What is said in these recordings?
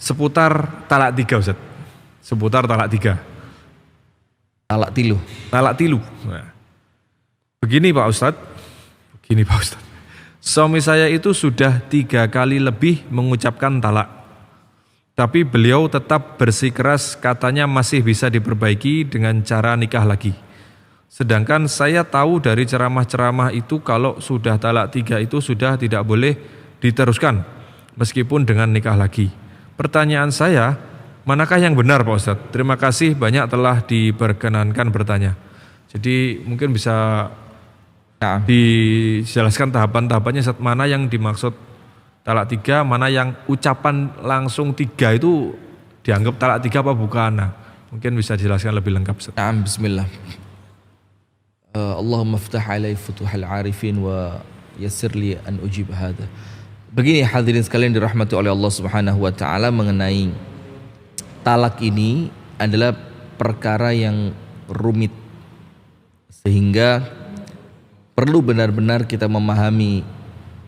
seputar talak tiga Ustaz. Seputar talak tiga. Talak tilu. Talak tilu. Nah, begini Pak Ustadz. Begini Pak Ustadz. Suami saya itu sudah 3 kali lebih mengucapkan talak. Tapi beliau tetap bersikeras katanya masih bisa diperbaiki dengan cara nikah lagi. Sedangkan saya tahu dari ceramah-ceramah itu kalau sudah talak 3 itu sudah tidak boleh diteruskan. Meskipun dengan nikah lagi. Pertanyaan saya, manakah yang benar Pak Ustadz? Terima kasih banyak telah diperkenankan bertanya. Jadi mungkin bisa dijelaskan tahapan-tahapannya Ustadz, mana yang dimaksud talak 3, mana yang ucapan langsung 3 itu dianggap talak 3 apa bukan? Nah, mungkin bisa dijelaskan lebih lengkap Ustadz. Bismillah. Allahumma ftah alai futuhal arifin wa yassir li an ujib hadha. Begini hadirin sekalian dirahmati oleh Allah Subhanahu wa taala, mengenai talak ini adalah perkara yang rumit sehingga perlu benar-benar kita memahami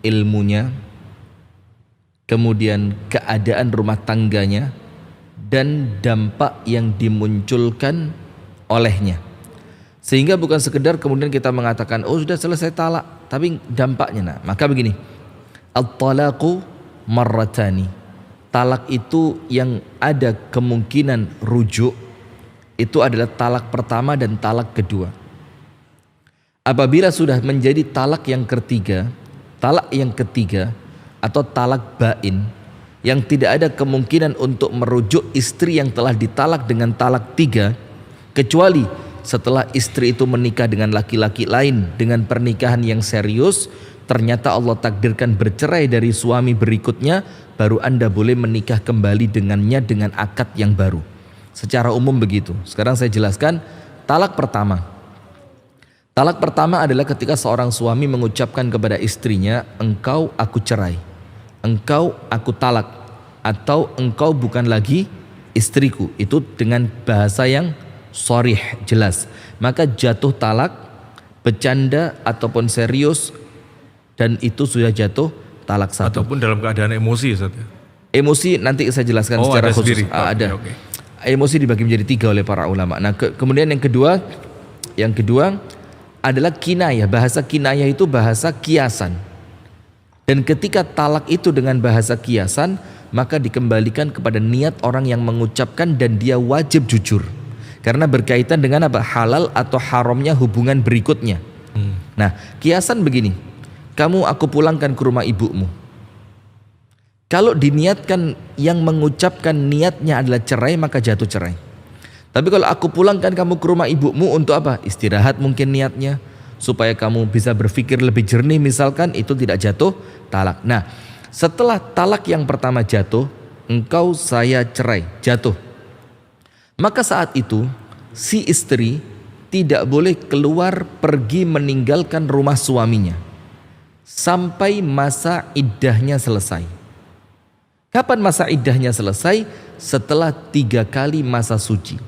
ilmunya, kemudian keadaan rumah tangganya dan dampak yang dimunculkan olehnya. Sehingga bukan sekedar kemudian kita mengatakan oh sudah selesai talak, tapi dampaknya. Nah, maka begini, at-talaqu marratani. Talak itu yang ada kemungkinan rujuk itu adalah talak pertama dan talak kedua. Apabila sudah menjadi talak yang ketiga atau talak bain yang tidak ada kemungkinan untuk merujuk istri yang telah ditalak dengan talak 3, kecuali setelah istri itu menikah dengan laki-laki lain dengan pernikahan yang serius, ternyata Allah takdirkan bercerai dari suami berikutnya, baru Anda boleh menikah kembali dengannya dengan akad yang baru. Secara umum begitu. Sekarang saya jelaskan talak pertama. Talak pertama adalah ketika seorang suami mengucapkan kepada istrinya, engkau aku cerai, engkau aku talak, atau engkau bukan lagi istriku. Itu dengan bahasa yang sharih, jelas. Maka jatuh talak, bercanda ataupun serius, dan itu sudah jatuh talak 1. Ataupun dalam keadaan emosi Ustaz. Emosi nanti saya jelaskan secara khusus. Ada. Emosi dibagi menjadi 3 oleh para ulama. Nah, kemudian yang kedua adalah kinayah. Bahasa kinayah itu bahasa kiasan. Dan ketika talak itu dengan bahasa kiasan, maka dikembalikan kepada niat orang yang mengucapkan dan dia wajib jujur. Karena berkaitan dengan apa? Halal atau haramnya hubungan berikutnya. Nah, kiasan begini. Kamu aku pulangkan ke rumah ibumu. Kalau diniatkan yang mengucapkan niatnya adalah cerai, maka jatuh cerai. Tapi kalau aku pulangkan kamu ke rumah ibumu untuk apa? Istirahat mungkin niatnya, supaya kamu bisa berpikir lebih jernih misalkan, itu tidak jatuh talak. Nah, setelah talak yang pertama jatuh, engkau saya cerai, jatuh. Maka saat itu si istri tidak boleh keluar pergi meninggalkan rumah suaminya sampai masa iddahnya selesai. Kapan masa iddahnya selesai? Setelah 3 kali masa suci.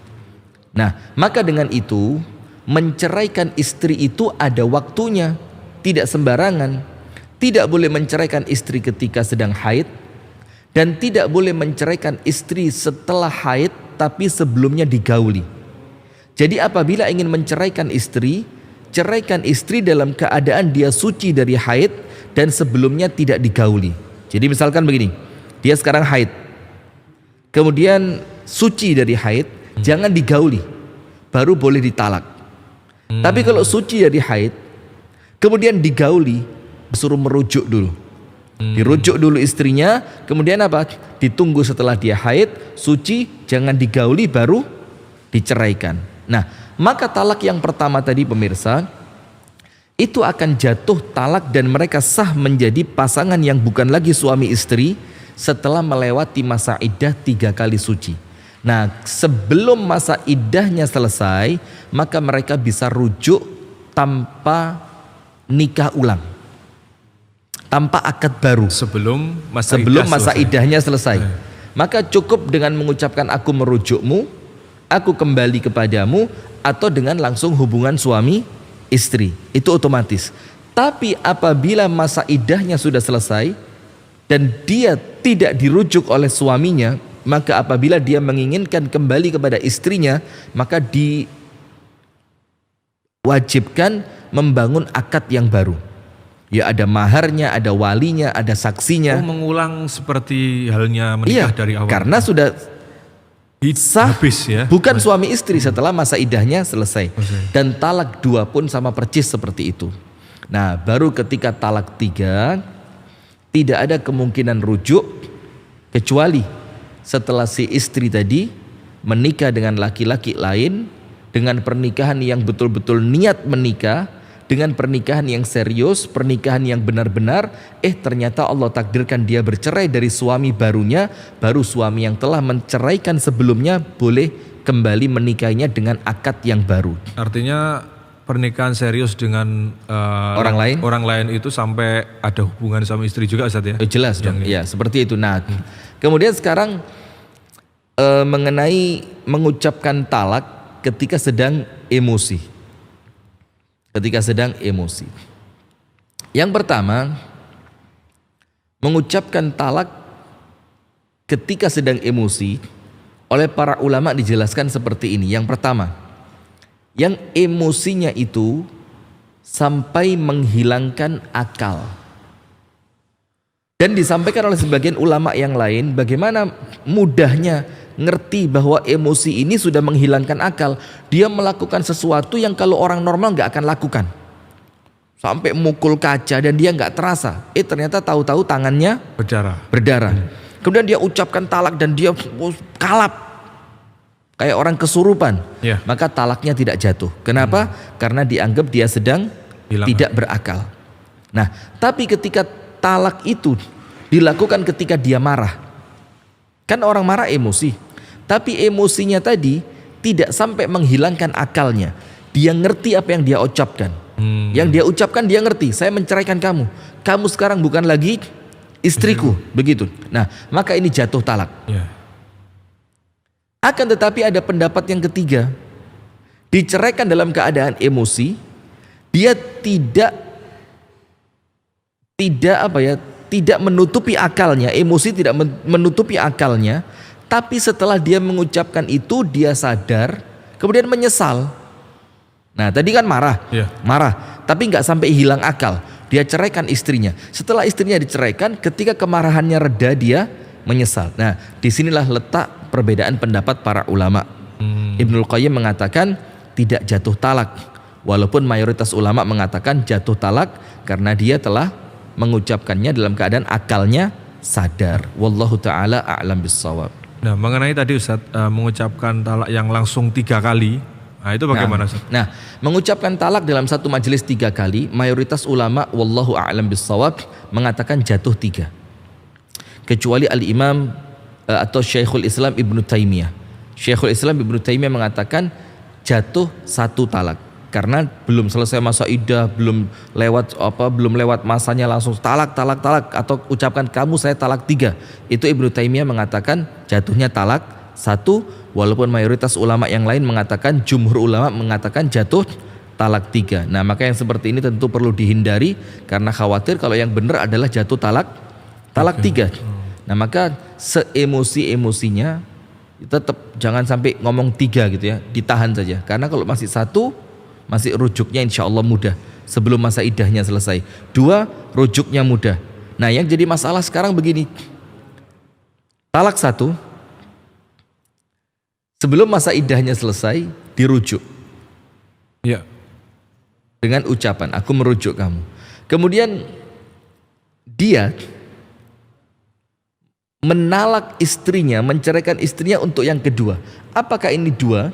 Nah, maka dengan itu menceraikan istri itu ada waktunya, tidak sembarangan. Tidak boleh menceraikan istri ketika sedang haid, dan tidak boleh menceraikan istri setelah haid tapi sebelumnya digauli. Jadi apabila ingin menceraikan istri, ceraikan istri dalam keadaan dia suci dari haid dan sebelumnya tidak digauli. Jadi misalkan begini, dia sekarang haid, kemudian suci dari haid, jangan digauli, baru boleh ditalak. Tapi kalau suci dari haid, kemudian digauli, disuruh merujuk dulu. Dirujuk dulu istrinya, kemudian apa? Ditunggu setelah dia haid, suci, jangan digauli, baru diceraikan. Nah, maka talak yang pertama tadi pemirsa, itu akan jatuh talak dan mereka sah menjadi pasangan yang bukan lagi suami istri setelah melewati masa iddah 3 kali suci. Nah, sebelum masa iddahnya selesai, maka mereka bisa rujuk tanpa nikah ulang, tanpa akad baru, sebelum masa iddahnya selesai. Maka cukup dengan mengucapkan aku merujukmu, aku kembali kepadamu, atau dengan langsung hubungan suami istri, itu otomatis. Tapi apabila masa iddahnya sudah selesai dan dia tidak dirujuk oleh suaminya, maka apabila dia menginginkan kembali kepada istrinya, maka diwajibkan membangun akad yang baru. Ya ada maharnya, ada walinya, ada saksinya. Mengulang seperti halnya menikah dari awal. Karena sudah sah, habis ya. bukan suami istri setelah masa idahnya selesai. Dan talak 2 pun sama percis seperti itu. Nah, baru ketika talak 3 tidak ada kemungkinan rujuk kecuali setelah si istri tadi menikah dengan laki-laki lain dengan pernikahan yang betul-betul niat menikah, dengan pernikahan yang serius, pernikahan yang benar-benar, ternyata Allah takdirkan dia bercerai dari suami barunya, baru suami yang telah menceraikan sebelumnya boleh kembali menikahinya dengan akad yang baru. Artinya pernikahan serius dengan orang lain itu sampai ada hubungan sama istri juga, Ustaz ya? Jelas dong, ya seperti itu. Nah, kemudian sekarang mengenai mengucapkan talak ketika sedang emosi. Ketika sedang emosi. Yang pertama, mengucapkan talak ketika sedang emosi oleh para ulama dijelaskan seperti ini. Yang pertama, yang emosinya itu sampai menghilangkan akal. Dan disampaikan oleh sebagian ulama yang lain bagaimana mudahnya ngerti bahwa emosi ini sudah menghilangkan akal. Dia melakukan sesuatu yang kalau orang normal nggak akan lakukan. Sampai mukul kaca dan dia nggak terasa. Ternyata tahu-tahu tangannya berdarah. Kemudian dia ucapkan talak dan dia kalap. Kayak orang kesurupan. Maka talaknya tidak jatuh. Kenapa? Karena dianggap dia sedang tidak berakal. Nah, tapi ketika talak itu dilakukan ketika dia marah. Kan orang marah emosi, tapi emosinya tadi tidak sampai menghilangkan akalnya. Dia ngerti apa yang dia ucapkan. Yang dia ucapkan dia ngerti, saya menceraikan kamu. Kamu sekarang bukan lagi istriku, begitu. Nah, maka ini jatuh talak. Akan tetapi ada pendapat yang ketiga. Diceraikan dalam keadaan emosi, dia tidak menutupi akalnya, emosi tidak menutupi akalnya, tapi setelah dia mengucapkan itu dia sadar, kemudian menyesal. Nah tadi kan marah, tapi nggak sampai hilang akal. Dia ceraikan istrinya. Setelah istrinya diceraikan, ketika kemarahannya reda dia menyesal. Nah disinilah letak perbedaan pendapat para ulama. Ibnul Qayyim mengatakan tidak jatuh talak, walaupun mayoritas ulama mengatakan jatuh talak karena dia telah mengucapkannya dalam keadaan akalnya sadar. Wallahu ta'ala a'lam bissawab. Nah mengenai tadi Ustaz, mengucapkan talak yang langsung 3 kali, nah itu bagaimana Ustaz? Nah mengucapkan talak dalam satu majelis 3 kali, mayoritas ulama wallahu a'lam bissawab mengatakan jatuh 3, kecuali al-imam atau Syekhul Islam Ibnu Taimiyah. Syekhul Islam Ibnu Taimiyah mengatakan jatuh 1 talak. Karena belum selesai masa iddah, belum lewat masanya langsung talak atau ucapkan kamu saya talak 3. Itu Ibnu Taimiyah mengatakan jatuhnya talak 1, walaupun mayoritas ulama yang lain mengatakan, jumhur ulama mengatakan jatuh talak 3. Nah maka yang seperti ini tentu perlu dihindari karena khawatir kalau yang benar adalah jatuh talak 3. Nah maka seemosi-emosinya tetap jangan sampai ngomong 3 gitu ya, ditahan saja. Karena kalau masih 1 masih rujuknya insya Allah mudah sebelum masa idahnya selesai. 2 rujuknya mudah. Nah yang jadi masalah sekarang begini, talak 1 sebelum masa idahnya selesai dirujuk dengan ucapan aku merujuk kamu. Kemudian dia menalak istrinya, menceraikan istrinya untuk yang kedua. Apakah ini 2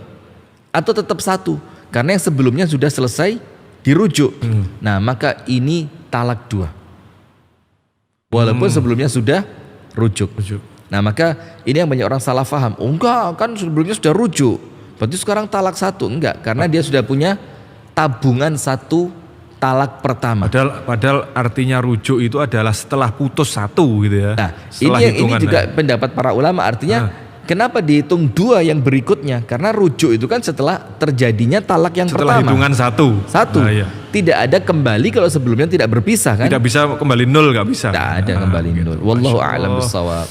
atau tetap 1? Karena yang sebelumnya sudah selesai dirujuk. Nah maka ini talak 2, walaupun sebelumnya sudah rujuk. Nah maka ini yang banyak orang salah paham. Enggak, kan sebelumnya sudah rujuk, berarti sekarang talak 1. Enggak, karena dia sudah punya tabungan 1 talak pertama. Padahal artinya rujuk itu adalah setelah putus 1 gitu ya. Nah ini juga pendapat para ulama. Artinya kenapa dihitung 2 yang berikutnya? Karena rujuk itu kan setelah terjadinya talak yang setelah pertama. Setelah hitungan 1. Tidak ada kembali kalau sebelumnya tidak berpisah kan? Tidak bisa kembali 0, nggak bisa. Tidak ada kembali 0. Wallahu a'lam bishawab.